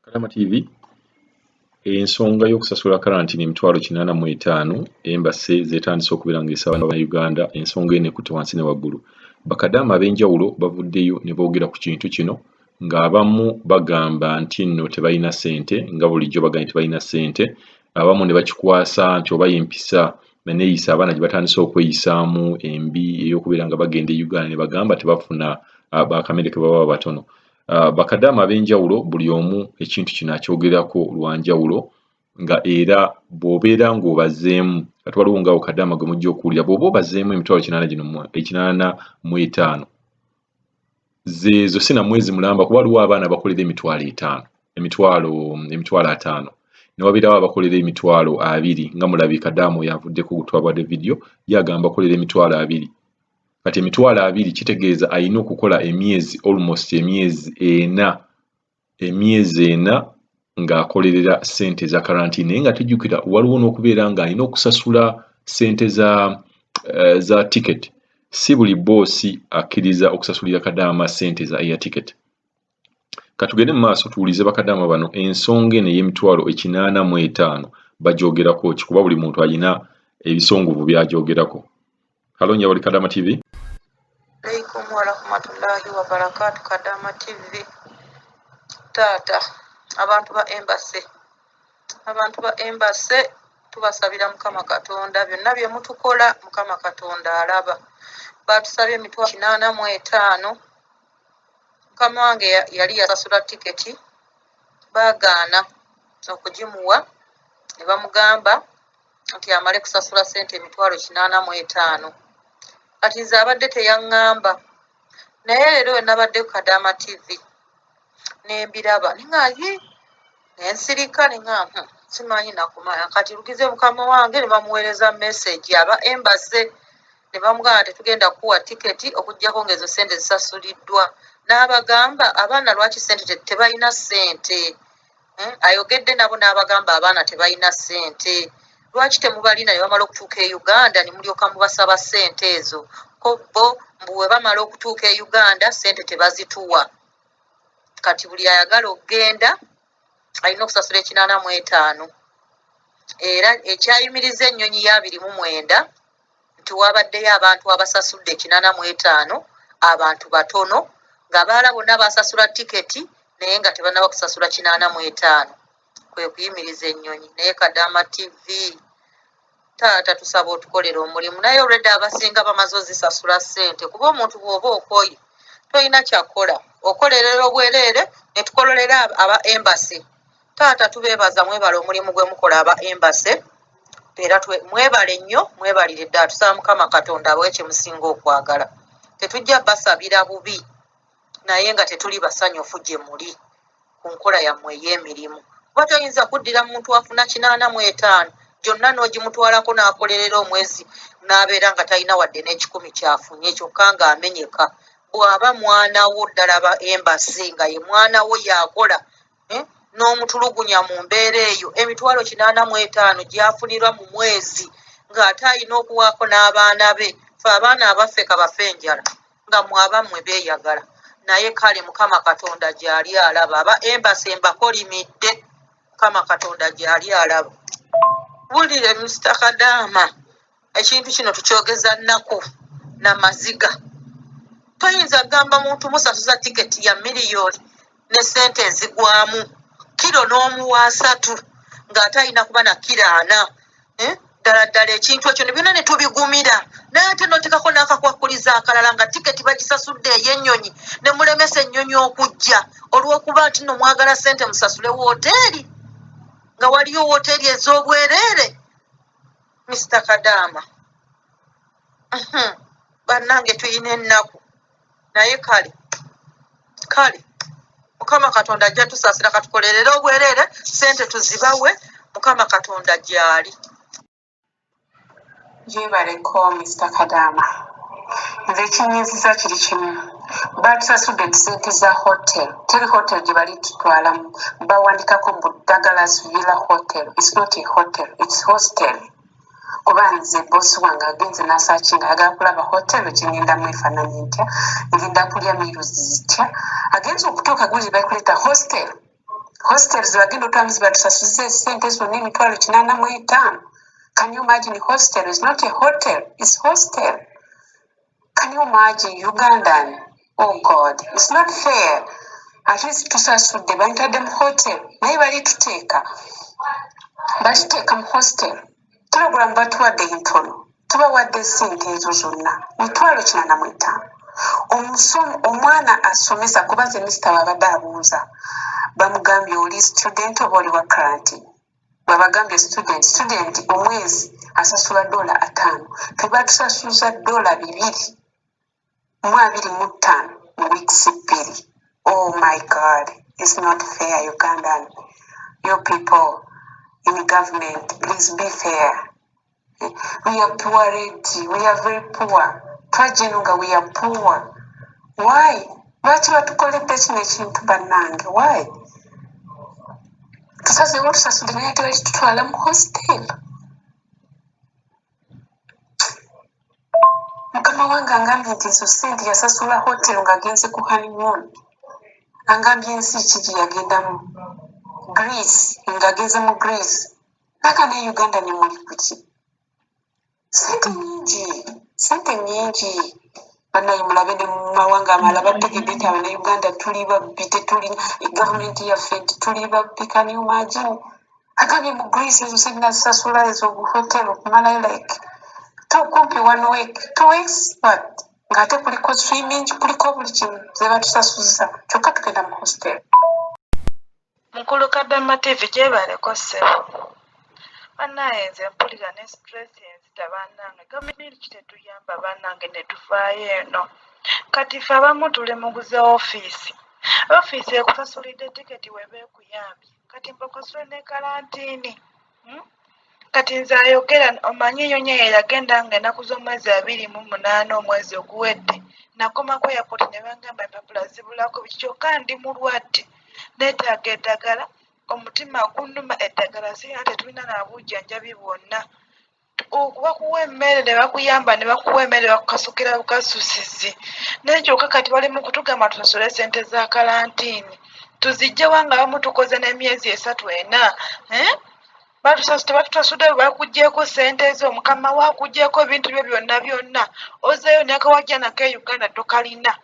Bakadaama TV ensonga y'okusasula Kalantini emitwalo 85 embase zeetandise okubeera ng'esaba ba Uganda ensonga eno ekutte wansi ne waggulu. Bakadaama ab'enjawulo bavuddeyo ne boogera ku kintu kino ng'abamu bagamba nti nno tebalina ssente nga bulijjo bagambye tebalina ssente, abamu ne bakikwasa nti oba y'empisa neeyisa abaana gye batandise okweyisaamu embi ey'okubeera nga bagenda e Uganda ne bagamba tebafuna bakamere ke baba batono. Bakadaama ab'enjawulo buli omu ekintu kino akyogerako lwa njawulo nga era bw'obeera ng'obazeemu kati waliwo ngaawo Kadaama gwe mujja okuwulira bw'oba obazeemu emitwalo 85 zeezo si na mwezi mulamba kuba waliwo abaana bakolera emitwalo 5 ne wabeerawo abakolera emitwalo 20 nga mulabi Kadaama oyo avuddeko twabadde vidiyo yagamba akolera emitwalo 20. Kati emitwalo 20 kitegeeza alina okukola emyezi 4 ng'akolerera ssente za Kalantini naye nga tujjukira waliwo n'okubeera ng'alina okusasula ssente za tiketi. Si buli boosi akkiriza okusasulira Kadaama ssente za air ticket. Katugende mu maaso tuwulize Bakadaama bano ensonga eno ey'emitwalo 85 bagyogerako ki kuba buli muntu alina ebisongovu by'agyogerako. Halo wali Kadaama TV. Alaikum warahmatullahi wabarakatuh. Kadaama TV. Taata abantu ba embase tubasabira Mukama Katonda byonna bye mutukola Mukama Katonda alaba. Batusabye emitwalo 85. Mukama wange yali yasasula tiketi baagaana okugimuwa ne bamugamba nti amale kusasula ssente emitwalo 85. Kati nze abadde teyaŋŋamba naye leero we nabadde ku Kadaama TV ne mbiraba ningaye nensirika ninga simanyi nakumanya kati lugize mukama wange ne bamuweereza message aba embase ne bamugamba tetugenda kuwa tiketi okujjako ng'ezo ssente zisasuliddwa n'abagamba abaana lwaki ssente tebalina ssente. Ayogedde nabo n'abagamba abaana tebalina ssente lwaki temubalina ne bamala okutuuka e Uganda ne mulyoka mubasaba ssente ezo ko bo mbuwe bamala okutuuka e Uganda ssente tebazituwa. Kati buli ayagala okugenda alina okusasula 85 era ekyayimiriza ennyonyi ya 29 nti wabaddeyo abantu abasasudde 85 abantu batono ng'abalala bonna basasula tiketi naye nga tebannaba kusasula 85 kwe kuyimiriza ennyonyi. Naye Kadaama TV taata tusaba otukolera omulimu naye olwedde abasinga bamaze ozisasula ssente kuba omuntu bw'oba okoye tolina kyakola okolerera obwereere ne tukololera aba embase. Taata tubeebaza mwebale omulimu gwe mukola aba embase era mwebale nnyo mwebalire ddala tusaba Mukama Katonda abawe kye musinga okwagala. Tetujja basabira bubi naye nga tetuli basanyufu gye muli ku nkola yammwe ey'emirimu kuba toyinza kuddira muntu afuna 85 gyonna n'ogimutwalako n'akolerera omwezi n'abeera nga talina wadde n'ekikumi kyafunye kyokka ng'amenyeka. Bw'aba mwana wo ddala ba embase nga ye mwana wo yakola n'omutulugunya mu mbeera eyo emitwalo 85 gyafunirwa mu mwezi ng'ate alina okuwaako n'abaana be. Fe abaana abaffe kabafe enjala nga mwabammwe beeyagala naye kale Mukama Katonda gy'ali alaba. Aba embase mbakolimidde Mukama Katonda gy'ali alaba. Wulire Mr. Kadaama ekintu kino tukyogeza nnaku n'amaziga. Toyinza gamba muntu musasuza tiketi ya miliyoni ne ssente ezigwamu kiro n'omuwa 3 ng'ate alina kuba na kiro 4. Ddala ekintu ekyo ne byonna ne tubigumira naye ate n'otekako n'akakwakuliza akalala nga tiketi bagisasudde ey'ennyonyi ne mulemesa ennyonyi okujja olw'okuba nti nno mwagala ssente musasule wooteeri nga waliyo wooteeri ez'obwereere. Mr. Kadaama bannange tuyina ennaku naye kale Mukama Katonda ajja tusasira katukolerera obwereere ssente tuzibawe Mukama Katonda gy'ali. Yebaleko Mr. Kadaama nze ekinyiiziza kiri kimu batusasudde ssente za hotel teri hotel gye bali tutwalamu bawandikako Budagala's Villa Hotel. It's not a hotel, it's hostel. Kuba nze bosi wange agenze n'asaakinga ayagala kulaba hotel ekigenda mu efaananyi ntya ngenda kulya miruzi zitya agenza okutuuka guli bakuleta hostel. Hostels bagenda otambuzi batusasuze sente zonna emitwalo 85. Can you imagine? Hostel is not a hotel, it's hostel. Can you imagine Ugandan? Oh God, it's not fair. At least tusasudde bayitadde mu hotel naye bali tuteeka mu hostel. Kilogulamu batuwadde ntono, tubawadde sente ezo zonna mitwalo 85. Omwana asomesa kubaze Mr. wabadde abuuza bamugambye oli student oba oli wa Kalantini. Babagambye student omwezi asasula $5. Tebatusasuza $225 mu weeks 2. Oh my God, it's not fair, Ugandan. You people in government, please be fair. We are poor already. We are very poor. Twajenunga, we are poor. Why? Lwaki batukoledde kino ekintu bannange? Why? Tusazeewo tusasudde naye ate bali tutwala mu hostel. Mukama wange angambye nti ezo sente yasasula hotel ng'agenze ku honeymoon. Angambye ensi kiri yagendamu Greece ng'agenze mu Greece. Naka ne Uganda ne muli kuki? Sente nyingi. Bannaye mulabe ne mu mawanga amalala bategedde nti Abannayuganda tuli babbi, tetulina gavumenti yaffe nti tuli babbi. Can you imagine? Agambye mu Greece ezo sente nazisasula ezo hotel okumalayo like kumpi 1 week, 2 weeks, but ng'ate kuliko swimming, kuliko buli kimu ze batusasuza kyokka tugenda mu hostel. Mukulu Kadama TV gyebaleko ssebo. Bannaye nze mpulira ne stress enzita bannange. Gavumenti tetuyamba bannange ne tufaayo eno. Kati ffe abamu tuli muguze ofiisi ekusasulidde tiketi weba ekuyambye. Kati mbakosule ne Kalantini. Kati nze ayogera omanyi nyonya yagenda nga ennaku z'omwezi 28 omwezi oguwedde. Nakoma ku airport ne bangamba empapula zibulako kyokka ndi mulwadde. Neetaaga eddagala, omutima gunnuma, eddagala sirina, tetulina n'abujjanjabi bwonna. Bakuwa emmere ne bakuyamba ne bakuwa emmere bakukasukira bukasusizi. Naye kyokka kati bali mu kutugamba tusasule sente za Kalantini. Tuzijjewa nga bamu tukoze n'emyezi 3-4. Tebatusasudde bakuggyeko sente ezo, mukama wa akuggyeko ebintu byo byonna. Ozeeyo n'akawajja nako e Uganda tokalina.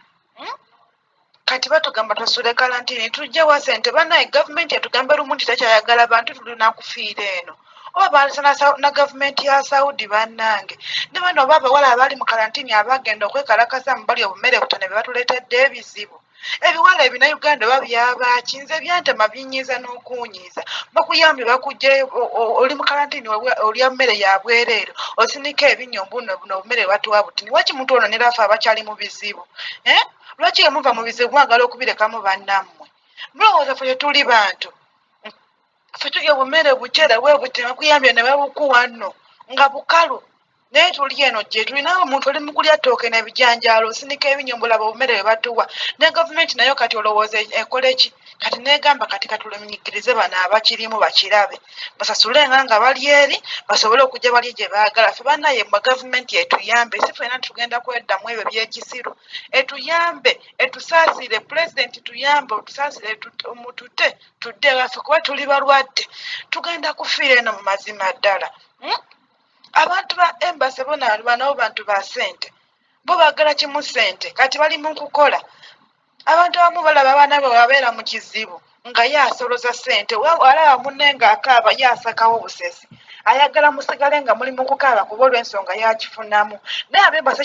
Kati batugamba tusasule Kalantini. Tujjewa sente bannaye gavumenti yatugamba lumu nti takyayagala bantu tulina kufiira eno. Oba baalisana na gavumenti ya Saudi bannange. Ne bano oba abawala abali mu Kalantini abagenda okwekalakasa mu bali obumere butono be batuleetedde ebizibu. Ebiwala ebina Uganda oba byabaki nze byantema binyiiza n'okuwunyiiza. Bakuyambye bakugye oli mu Kalantini olya mmere ya bwereere osinika ebinyombo buno obumere batuwa butini. Waki muntu ono ne lafa abakyali mu bizibu? Lwaki muva mu bizibu mwagala okubirekamu bannammwe? Mulowooza ffe tuli bantu. Ffe tulya obumere bukyera bwe buti bakuyambye ne babukuwa nno nga bukalu. Naye tuli eno gye tulina omuntu oli mu kulya ttooke n'ebijanjaalo osinika ebinyombo laba obumere bwe batuwa. Ne gavumenti nayo kati olowooza ekole ki? Kati negamba kati katuluminyikirize bano abakirimu bakirabe. Basasulenga nga bali eri basobole okujja bali gye baagala. Ffe bannaye mwe gavumenti etuyambe. Si ffenna tugenda kweddamu ebyo by'ekisiru. Etuyambe, etusaasire, pulezidenti tuyambe, otusaasire mutute tudde ewaffe kuba tuli balwadde. Tugenda kufiira eno mu mazima ddala. Abantu ba embase nabo bantu ba sente. Bo baagala kimu sente. Kati bali mu kukola. Abantu abamu balaba abaana bwe babeera mu kizibu nga ye asoloza sente. Alaba munne ng'akaaba ye asakawo obusesi. Ayagala musigale nga muli mu kukaaba kuba olw'ensonga yakifunamu. Naye ab'embase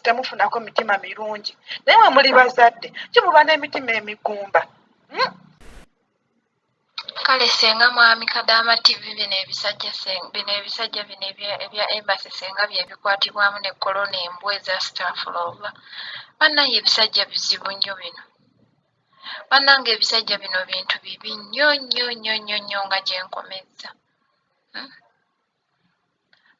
temufunako mitima mirungi. Naye mwe muli bazadde kimuba n'emitima emigumba. Kale senga mwami Kadaama TV bino ebisajja bino ebya embassy senga bye bikwatibwamu ne korona embwa eza staff lova. Bannaye ebisajja bizibu nnyo bino. Bannange ebisajja bino bintu bibi nnyo nga gye nkomezza.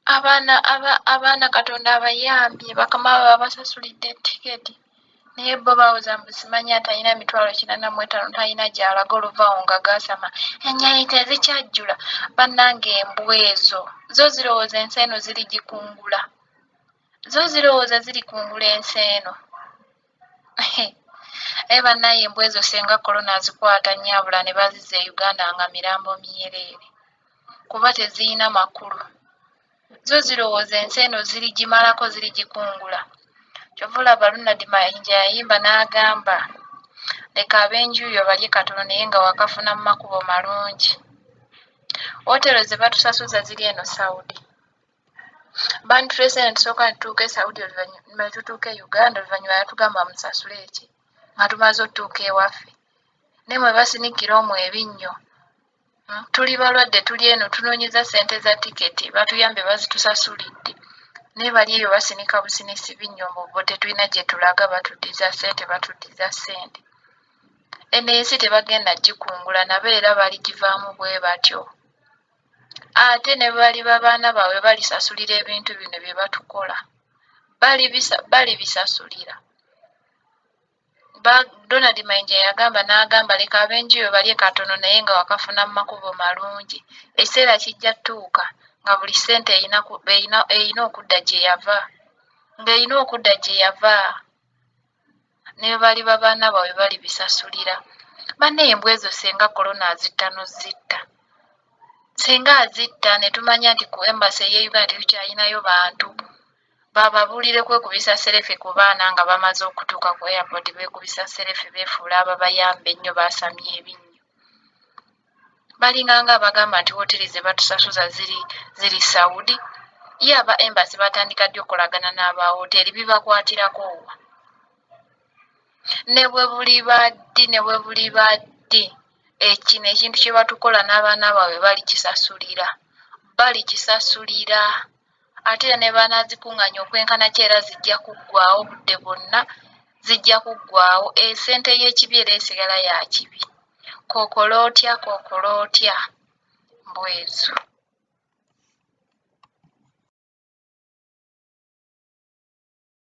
Abaana Katonda abayambye bakama babasasulidde tiketi. Naye bo bawuza mbu simanyi atalina mitwalo 85 talina gy'alaga oluvawo nga gaasama. Ennyanyi tezikyajjula. Bannange embwa ezo zo zirowooza ensi eno ziri gikungula. Zo zirowooza ziri kungula ensi eno. bannaye embwa ezo senga korona azikwata nnyabula ne bazizza e Uganda nga mirambo myereere kuba tezirina makulu. Zo zirowooza ensi eno zirigimalako zirigikungula. Kyova olaba Ronald Mayinja yayimba n'agamba leka ab'enjuuyo balye katono naye nga wakafuna mu makubo malungi. Wotero ze batusasuza ziri eno Saudi. Banditulese ne tusooka ne tutuuka e Saudi oluvannyuma ne tutuuka e Uganda oluvannyuma yatugamba musasule eki nga tumaze otutuuka ewaffe. Ne mwe basinikira omwo ebinnyo. Tuli balwadde tuli eno tunoonyeza ssente za tiketi batuyambe bazitusasulidde. Naye bali eyo basinika businisi binnyo bo tetulina gye tulaga batuddiza ssente. Eno ensi tebagenda gikungula nabo era baligivaamu bwe batyo. Ate ne bali babaana baabwe balisasulira ebintu bino bye batukola. Balibisasulira. Donald Mayinja yagamba n'agamba leka ab'enjuuyo balye katono naye nga wakafuna mu makubo malungi. Ekiseera kijja tuuka nga buli ssente erina okudda gye yava. Ng'erina okudda gye yava. Ne bali babaana baabwe balibisasulira. Banne embwa ezo senga korona azitta n'ozitta. Senga azitta ne tumanya nti ku embasi ey'e Uganda tukyalinayo bantu. Bababuulire kwekubisa serefe ku baana nga bamaze okutuuka ku airport beekubisa serefe beefuula ababayamba ennyo baasamye ebinnyo. Balinganga abagamba nti wooteri ze batusasuza ziri Saudi. Ye aba embasi batandika ddi okolagana n'aba wooteri bibakwatirako wa? Ne bwe buli baddi ekino ekintu kye batukola n'abaana baabwe balikisasulira. Ate era ne banaazikuŋŋaanya okwenkana ki era zijja kuggwaawo budde bwonna zijja kuggwaawo. Essente y'ekibi era esigala ya kibi. Kookolo otya mbwezo.